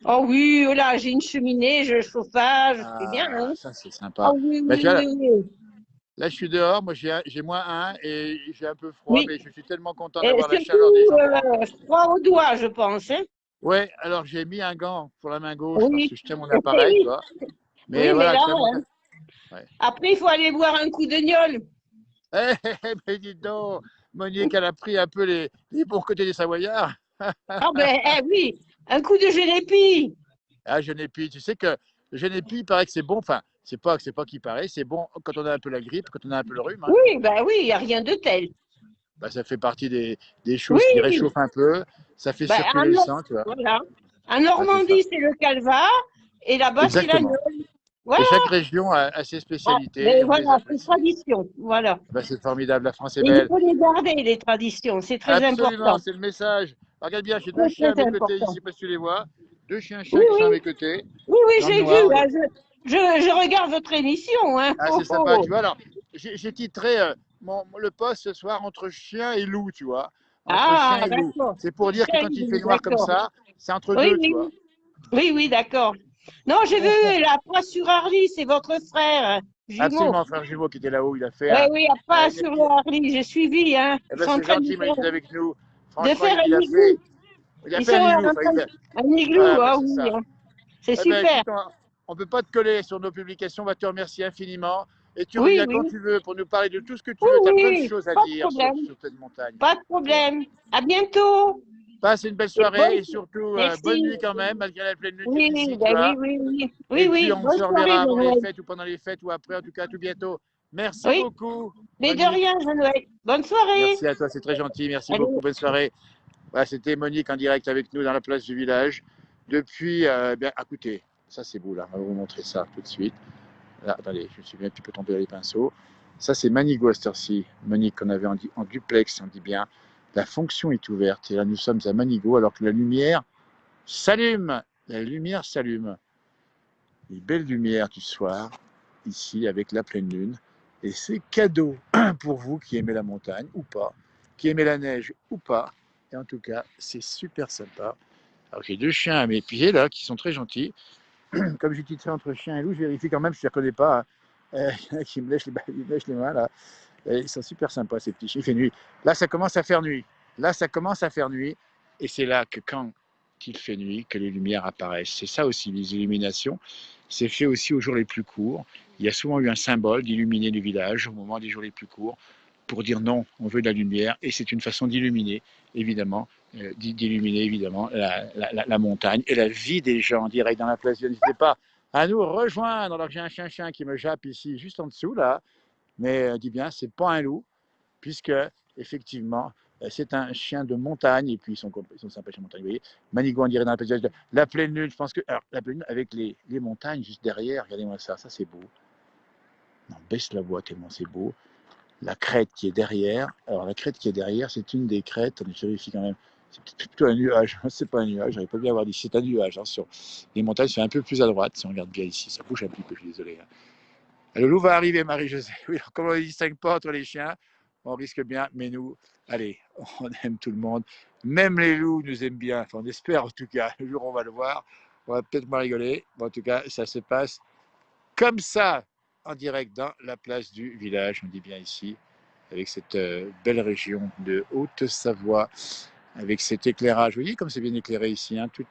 [SPEAKER 4] Oh oui, oh là, j'ai une cheminée, j'ai le chauffage, c'est bien,
[SPEAKER 1] Ah,
[SPEAKER 4] hein.
[SPEAKER 1] ça, c'est
[SPEAKER 4] Ah
[SPEAKER 1] sympa.
[SPEAKER 4] oui,
[SPEAKER 1] Ben,
[SPEAKER 4] oui,
[SPEAKER 1] tu vois,
[SPEAKER 4] oui, oui.
[SPEAKER 1] là, je suis dehors. Moi, j'ai -1 et j'ai un peu froid,
[SPEAKER 4] Oui.
[SPEAKER 1] mais je suis tellement content
[SPEAKER 4] Et
[SPEAKER 1] d'avoir la chaleur des
[SPEAKER 4] surtout,
[SPEAKER 1] endroits.
[SPEAKER 4] froid aux doigts, je pense, hein.
[SPEAKER 1] Ouais, alors j'ai mis un gant pour la main gauche parce
[SPEAKER 4] Oui.
[SPEAKER 1] que je tiens mon appareil, tu
[SPEAKER 4] Oui,
[SPEAKER 1] vois. Mais
[SPEAKER 4] oui, mais
[SPEAKER 1] voilà,
[SPEAKER 4] là,
[SPEAKER 1] je tellement.
[SPEAKER 4] hein,
[SPEAKER 1] Ouais.
[SPEAKER 4] après, il faut aller boire un coup de gnôle.
[SPEAKER 1] Mais dis donc, Monique, elle a pris un peu les bons côtés des Savoyards.
[SPEAKER 4] Ah ben, eh oui, un coup de génépi.
[SPEAKER 1] Ah, Genépi, tu sais que le Genépi, il paraît que c'est bon. Enfin, c'est pas qu'il paraît, c'est bon quand on a un peu la grippe, quand on a un peu le rhume. Hein.
[SPEAKER 4] Oui, ben oui, il n'y a rien de tel.
[SPEAKER 1] bah, ça fait partie des
[SPEAKER 4] Oui,
[SPEAKER 1] choses qui réchauffent un peu. Ça fait
[SPEAKER 4] bah,
[SPEAKER 1] circuler le sang, tu vois.
[SPEAKER 4] voilà. En
[SPEAKER 1] Ah, c'est ça.
[SPEAKER 4] Normandie, c'est le calva, et là-bas, c'est
[SPEAKER 1] Exactement.
[SPEAKER 4] l'agneau. Voilà.
[SPEAKER 1] Et chaque région a ses
[SPEAKER 4] Ah,
[SPEAKER 1] spécialités
[SPEAKER 4] mais
[SPEAKER 1] et on les
[SPEAKER 4] voilà, c'est
[SPEAKER 1] apprécie.
[SPEAKER 4] tradition. Voilà.
[SPEAKER 1] Bah, c'est formidable, la France est
[SPEAKER 4] Et il
[SPEAKER 1] belle.
[SPEAKER 4] faut les garder, les traditions. C'est très
[SPEAKER 1] Absolument,
[SPEAKER 4] important.
[SPEAKER 1] c'est le message. Regarde bien, j'ai deux
[SPEAKER 4] Très,
[SPEAKER 1] chiens à
[SPEAKER 4] très
[SPEAKER 1] mes côtés ici,
[SPEAKER 4] important.
[SPEAKER 1] parce que tu les vois. Deux
[SPEAKER 4] Oui,
[SPEAKER 1] chiens qui sont à
[SPEAKER 4] oui,
[SPEAKER 1] mes côtés,
[SPEAKER 4] oui, oui,
[SPEAKER 1] dans le
[SPEAKER 4] j'ai
[SPEAKER 1] noir.
[SPEAKER 4] vu.
[SPEAKER 1] Regarde.
[SPEAKER 4] Là, je regarde votre émission. Hein.
[SPEAKER 1] Ah,
[SPEAKER 4] Oh,
[SPEAKER 1] c'est sympa,
[SPEAKER 4] oh.
[SPEAKER 1] tu vois. Alors, j'ai titré le post ce soir entre chien et loup, tu vois. Entre chien
[SPEAKER 4] Ah,
[SPEAKER 1] et loup.
[SPEAKER 4] d'accord.
[SPEAKER 1] C'est pour dire que quand il fait noir comme
[SPEAKER 4] D'accord.
[SPEAKER 1] ça, c'est entre
[SPEAKER 4] Oui,
[SPEAKER 1] deux, tu
[SPEAKER 4] oui,
[SPEAKER 1] vois.
[SPEAKER 4] oui, oui, d'accord. Non, j'ai vu la poisse sur Harly, c'est votre frère, jumeau.
[SPEAKER 1] Absolument, frère jumeau qui était là-haut, il a fait
[SPEAKER 4] Oui, oui, à pas
[SPEAKER 1] une
[SPEAKER 4] sur le
[SPEAKER 1] petite.
[SPEAKER 4] Harley, j'ai suivi, hein.
[SPEAKER 1] Eh
[SPEAKER 4] Ils
[SPEAKER 1] ben,
[SPEAKER 4] sont en
[SPEAKER 1] c'est
[SPEAKER 4] train
[SPEAKER 1] gentil, mais il est avec nous.
[SPEAKER 4] de
[SPEAKER 1] Franchement,
[SPEAKER 4] faire un igloo.
[SPEAKER 1] il a
[SPEAKER 4] Ils
[SPEAKER 1] fait
[SPEAKER 4] sont
[SPEAKER 1] un
[SPEAKER 4] en
[SPEAKER 1] igloo.
[SPEAKER 4] train
[SPEAKER 1] Enfin,
[SPEAKER 4] un igloo,
[SPEAKER 1] voilà, bah,
[SPEAKER 4] ah
[SPEAKER 1] c'est
[SPEAKER 4] oui,
[SPEAKER 1] ça.
[SPEAKER 4] hein. C'est
[SPEAKER 1] Eh ben,
[SPEAKER 4] super.
[SPEAKER 1] écoute, on ne peut pas te coller sur nos publications. On va te remercier infiniment. Et tu
[SPEAKER 4] Oui,
[SPEAKER 1] reviens quand
[SPEAKER 4] oui,
[SPEAKER 1] tu veux pour nous parler de tout ce que tu
[SPEAKER 4] oui,
[SPEAKER 1] veux. Tu as plein de
[SPEAKER 4] oui,
[SPEAKER 1] choses à
[SPEAKER 4] pas de
[SPEAKER 1] dire
[SPEAKER 4] problème,
[SPEAKER 1] sur cette montagne.
[SPEAKER 4] pas de
[SPEAKER 1] Tu vois.
[SPEAKER 4] problème. À bientôt.
[SPEAKER 1] Passe une belle
[SPEAKER 4] Et
[SPEAKER 1] soirée et surtout bonne
[SPEAKER 4] merci.
[SPEAKER 1] nuit quand même, malgré la pleine lune qui est
[SPEAKER 4] Oui,
[SPEAKER 1] ici, tu
[SPEAKER 4] ben oui,
[SPEAKER 1] vois.
[SPEAKER 4] oui, oui. Oui,
[SPEAKER 1] Et puis
[SPEAKER 4] oui,
[SPEAKER 1] on
[SPEAKER 4] bonne
[SPEAKER 1] se
[SPEAKER 4] soirée,
[SPEAKER 1] reverra avant les
[SPEAKER 4] Manuel.
[SPEAKER 1] fêtes ou pendant les fêtes ou après, en tout cas, à tout bientôt. Merci
[SPEAKER 4] Oui,
[SPEAKER 1] beaucoup,
[SPEAKER 4] mais de
[SPEAKER 1] Monique.
[SPEAKER 4] rien, Manuel. Bonne soirée.
[SPEAKER 1] Merci à toi, c'est très gentil. Merci
[SPEAKER 4] Allez.
[SPEAKER 1] beaucoup, bonne soirée. Voilà, c'était Monique en direct avec nous dans la place du village. Depuis, bien, écoutez, ça c'est beau là, on va vous montrer ça tout de suite. Là, attendez, je me suis bien un petit peu tombé dans les pinceaux. Ça c'est Manigo à cette heure-ci. Monique qu'on avait en duplex, on dit bien. La fonction est ouverte et là nous sommes à Manigo alors que la lumière s'allume. La lumière s'allume. Les belles lumières du soir, ici avec la pleine lune. Et c'est cadeau pour vous qui aimez la montagne ou pas, qui aimez la neige ou pas. Et en tout cas, c'est super sympa. Alors j'ai deux chiens à mes pieds là qui sont très gentils. Comme j'ai titré entre chien et loup, je vérifie quand même si je ne les reconnais pas. Hein. Il y en a qui me lèchent les mains là. Et ils sont super sympas ces petits chiens. Il fait nuit. Là, ça commence à faire nuit. Là, ça commence à faire nuit. Et c'est là que quand il fait nuit, que les lumières apparaissent. C'est ça aussi, les illuminations. C'est fait aussi aux jours les plus courts. Il y a souvent eu un symbole d'illuminer le village au moment des jours les plus courts pour dire non, on veut de la lumière. Et c'est une façon d'illuminer, évidemment, la montagne et la vie des gens direct dans la place. N'hésitez pas à nous rejoindre. Alors que j'ai un chien qui me jappe ici, juste en dessous, là. Mais dis bien, c'est pas un loup, puisque effectivement, c'est un chien de montagne, et puis ils sont sympas chez montagne. Vous voyez, Manigo, on dirait dans la paysage de la pleine lune, je pense que. Alors, la pleine lune avec les montagnes juste derrière, regardez-moi ça c'est beau. On baisse la voix tellement c'est beau. La crête qui est derrière, alors la crête qui est derrière, c'est une des crêtes, je vérifie quand même. C'est plutôt un nuage, c'est pas un nuage, j'aurais pas bien avoir dit, c'est un nuage. Hein, sur les montagnes, c'est un peu plus à droite, si on regarde bien ici, ça bouge un petit peu, je suis désolé. Hein. Le loup va arriver, Marie-Josée. Oui, comme on ne distingue pas entre les chiens, on risque bien, mais nous, allez, on aime tout le monde. Même les loups nous aiment bien. Enfin, on espère en tout cas. Le jour où on va le voir, on va peut-être moins rigoler. Bon, en tout cas, ça se passe comme ça, en direct dans la place du village. On dit bien ici, avec cette belle région de Haute-Savoie, avec cet éclairage. Vous voyez comme c'est bien éclairé ici. Hein. Tous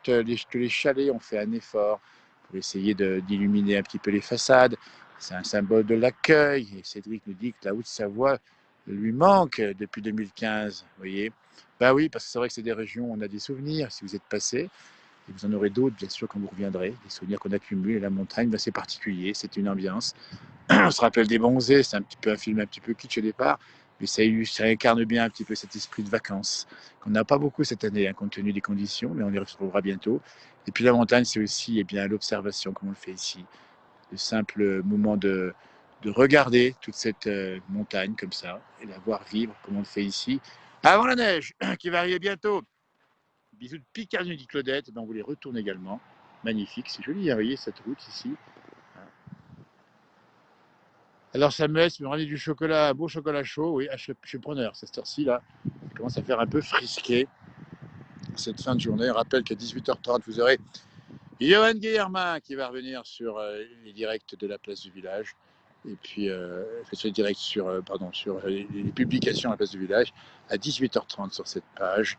[SPEAKER 1] les chalets ont fait un effort pour essayer d'illuminer un petit peu les façades. C'est un symbole de l'accueil. Et Cédric nous dit que la Haute-Savoie lui manque depuis 2015. Vous voyez, ben oui, parce que c'est vrai que c'est des régions où on a des souvenirs. Si vous êtes passé, et vous en aurez d'autres, bien sûr, quand vous reviendrez. Des souvenirs qu'on accumule. Et la montagne, ben, c'est particulier. C'est une ambiance. On se rappelle des Bonzés. C'est un petit peu un film un petit peu kitsch au départ. Mais ça incarne bien un petit peu cet esprit de vacances qu'on n'a pas beaucoup cette année, hein, compte tenu des conditions, mais on y retrouvera bientôt. Et puis la montagne, c'est aussi l'observation, comme on le fait ici. Le simple moment de regarder toute cette montagne comme ça et la voir vivre comme on le fait ici. Avant la neige, qui va arriver bientôt. Bisous de Picardie, dit Claudette. Ben, on vous les retourne également. Magnifique, c'est joli, hein, vous voyez cette route ici. Alors Samuel, si vous me ramenez du chocolat, un beau chocolat chaud, oui, je suis preneur. Cette heure-ci, là, ça commence à faire un peu frisqué. Cette fin de journée, on rappelle qu'à 18h30, vous aurez Johan Guillermin qui va revenir sur les directs de la place du village. Et puis, sur les directs sur les publications à la place du village à 18h30 sur cette page.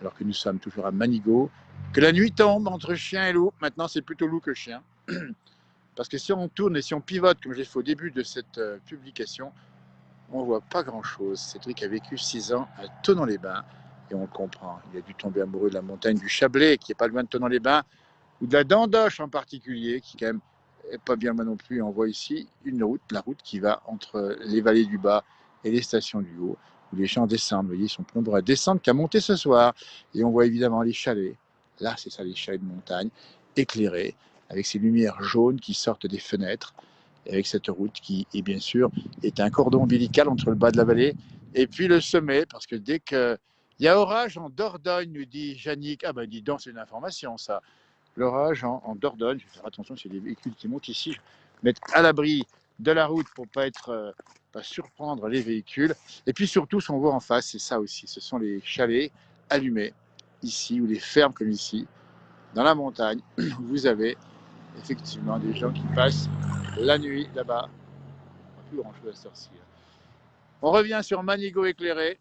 [SPEAKER 1] Alors que nous sommes toujours à Manigo. Que la nuit tombe entre chien et loup. Maintenant, c'est plutôt loup que chien. Parce que si on tourne et si on pivote, comme j'ai fait au début de cette publication, on ne voit pas grand-chose. Cédric a vécu 6 ans à Thonon-les-Bains. Et on le comprend. Il a dû tomber amoureux de la montagne du Chablais, qui n'est pas loin de Thonon-les-Bains, ou de la Dandoche en particulier, qui quand même est pas bien loin non plus. On voit ici une route, la route qui va entre les vallées du bas et les stations du haut. où les gens descendent. Vous voyez, ils sont nombreux à descendre qu'à monter ce soir. Et on voit évidemment les chalets. Là, c'est ça, les chalets de montagne, éclairés, avec ces lumières jaunes qui sortent des fenêtres, et avec cette route qui, est bien sûr, est un cordon ombilical entre le bas de la vallée et puis le sommet, parce que dès qu'il y a orage en Dordogne, nous dit Yannick. Ah ben dis donc, c'est une information ça. L'orage en Dordogne, je vais faire attention, s'il y a des véhicules qui montent ici, je vais mettre à l'abri de la route pour pas surprendre les véhicules. Et puis surtout, ce qu'on voit en face, c'est ça aussi, ce sont les chalets allumés ici, ou les fermes comme ici, dans la montagne, où vous avez effectivement des gens qui passent la nuit là-bas. Plus grand chose à cette heure-ci. On revient sur Manigot éclairé.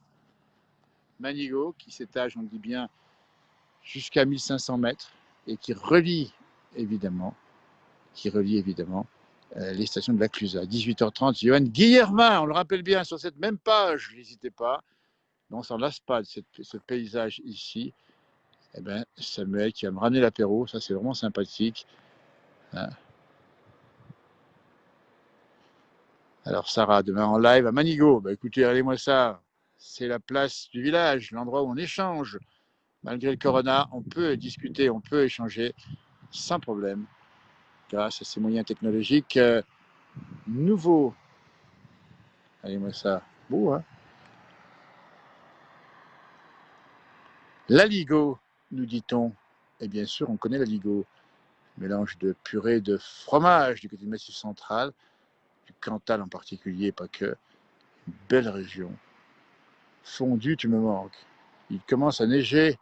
[SPEAKER 1] Manigot qui s'étage, on le dit bien, jusqu'à 1500 mètres et qui relie évidemment les stations de la Clusaz. 18h30, Johan Guillermin, on le rappelle bien, sur cette même page, n'hésitez pas. On s'en lasse pas de ce paysage ici. Eh ben, Samuel qui va me ramener l'apéro, ça c'est vraiment sympathique. Hein. Alors Sarah, demain en live à Manigot. Bah, écoutez, regardez-moi ça. C'est la place du village, l'endroit où on échange. Malgré le corona, on peut discuter, on peut échanger sans problème grâce à ces moyens technologiques nouveaux. Regardez-moi ça. Beau, hein? L'aligot, nous dit-on. Et bien sûr, on connaît l'aligot. Mélange de purée de fromage du côté du Massif central, du Cantal en particulier, pas que. Une belle région. Fondu, tu me manques. Il commence à neiger.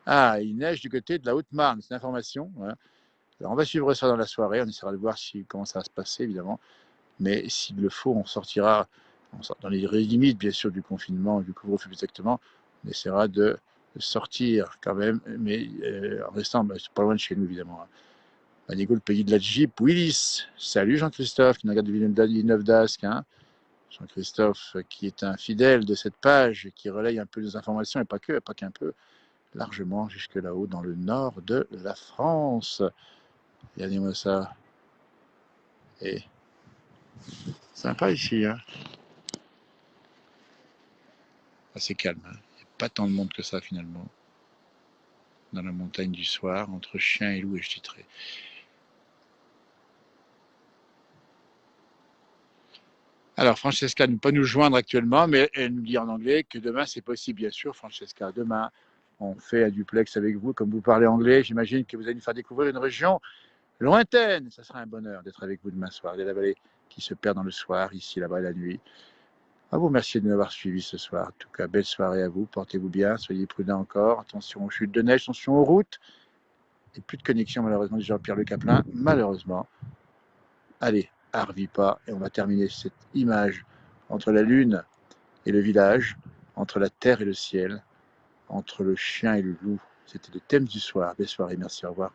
[SPEAKER 1] Ah, il neige du côté de la Haute-Marne, c'est l'information. Hein. Alors on va suivre ça dans la soirée, on essaiera de voir comment ça va se passer, évidemment. Mais s'il le faut, on sortira dans les limites, bien sûr, du confinement, du couvre-feu exactement. On essaiera de sortir quand même, mais en restant pas loin de chez nous, évidemment. Hein. Manigot, le pays de la Jeep. Willis, salut Jean-Christophe, qui nous regarde de Villeneuve d'Ascq. Hein. Jean-Christophe, qui est un fidèle de cette page, qui relaye un peu les informations, et pas qu'un peu, largement jusque là-haut, dans le nord de la France. Regardez-moi ça. Et sympa ici, hein. Assez calme, hein. Il n'y a pas tant de monde que ça, finalement, dans la montagne du soir, entre chien et loup, et je titrerai. Alors, Francesca ne peut pas nous joindre actuellement, mais elle nous dit en anglais que demain, c'est possible, bien sûr, Francesca. Demain, on fait un duplex avec vous. Comme vous parlez anglais, j'imagine que vous allez nous faire découvrir une région lointaine. Ça sera un bonheur d'être avec vous demain soir. La vallée qui se perd dans le soir, ici, là-bas, la nuit. À vous, merci de nous avoir suivis ce soir. En tout cas, belle soirée à vous. Portez-vous bien, soyez prudents encore. Attention aux chutes de neige, attention aux routes. Et plus de connexion, malheureusement, de Jean-Pierre Le Caplin. Malheureusement. Allez, harvis pas. Et on va terminer cette image entre la lune et le village, entre la terre et le ciel, entre le chien et le loup. C'était le thème du soir. Belle soirée, merci, au revoir.